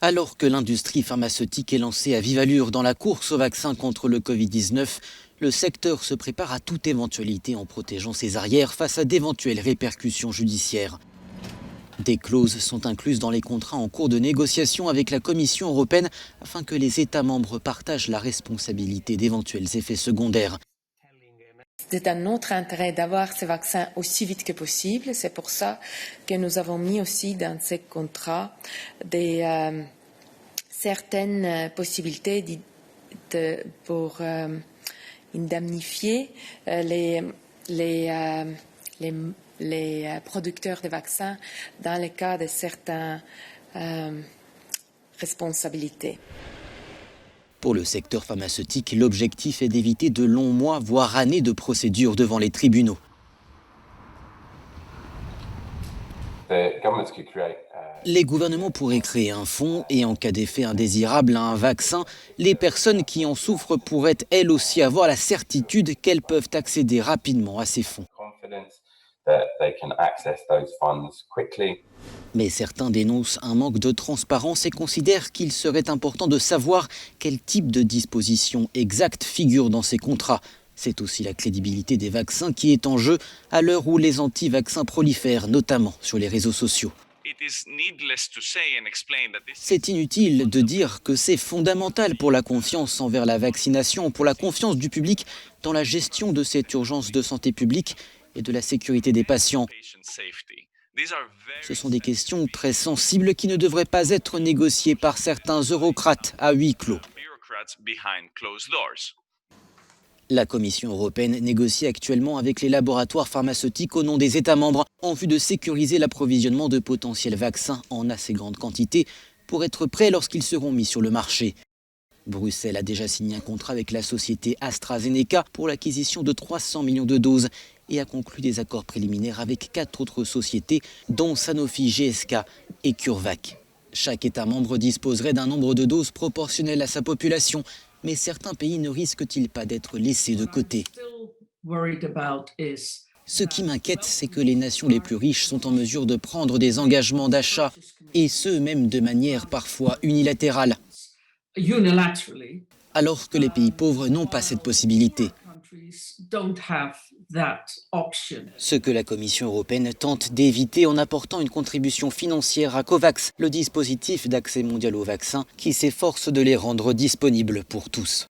Alors que l'industrie pharmaceutique est lancée à vive allure dans la course au vaccin contre le Covid-19, le secteur se prépare à toute éventualité en protégeant ses arrières face à d'éventuelles répercussions judiciaires. Des clauses sont incluses dans les contrats en cours de négociation avec la Commission européenne afin que les États membres partagent la responsabilité d'éventuels effets secondaires. C'est un autre intérêt d'avoir ces vaccins aussi vite que possible. C'est pour ça que nous avons mis aussi dans ces contrats certaines possibilités pour indemnifier les producteurs de vaccins dans le cas de certaines responsabilités. Pour le secteur pharmaceutique, l'objectif est d'éviter de longs mois, voire années de procédures devant les tribunaux. Les gouvernements pourraient créer un fonds et en cas d'effet indésirable à un vaccin, les personnes qui en souffrent pourraient elles aussi avoir la certitude qu'elles peuvent accéder rapidement à ces fonds. Mais certains dénoncent un manque de transparence et considèrent qu'il serait important de savoir quel type de dispositions exactes figurent dans ces contrats. C'est aussi la crédibilité des vaccins qui est en jeu à l'heure où les anti-vaccins prolifèrent, notamment sur les réseaux sociaux. C'est inutile de dire que c'est fondamental pour la confiance envers la vaccination, pour la confiance du public dans la gestion de cette urgence de santé publique et de la sécurité des patients. Ce sont des questions très sensibles qui ne devraient pas être négociées par certains eurocrates à huis clos. La Commission européenne négocie actuellement avec les laboratoires pharmaceutiques au nom des États membres en vue de sécuriser l'approvisionnement de potentiels vaccins en assez grande quantité pour être prêts lorsqu'ils seront mis sur le marché. Bruxelles a déjà signé un contrat avec la société AstraZeneca pour l'acquisition de 300 millions de doses et a conclu des accords préliminaires avec 4 autres sociétés, dont Sanofi GSK et CureVac. Chaque État membre disposerait d'un nombre de doses proportionnel à sa population, mais certains pays ne risquent-ils pas d'être laissés de côté ? Ce qui m'inquiète, c'est que les nations les plus riches sont en mesure de prendre des engagements d'achat, et ce même de manière parfois unilatérale, alors que les pays pauvres n'ont pas cette possibilité. Ce que la Commission européenne tente d'éviter en apportant une contribution financière à COVAX, le dispositif d'accès mondial aux vaccins, qui s'efforce de les rendre disponibles pour tous.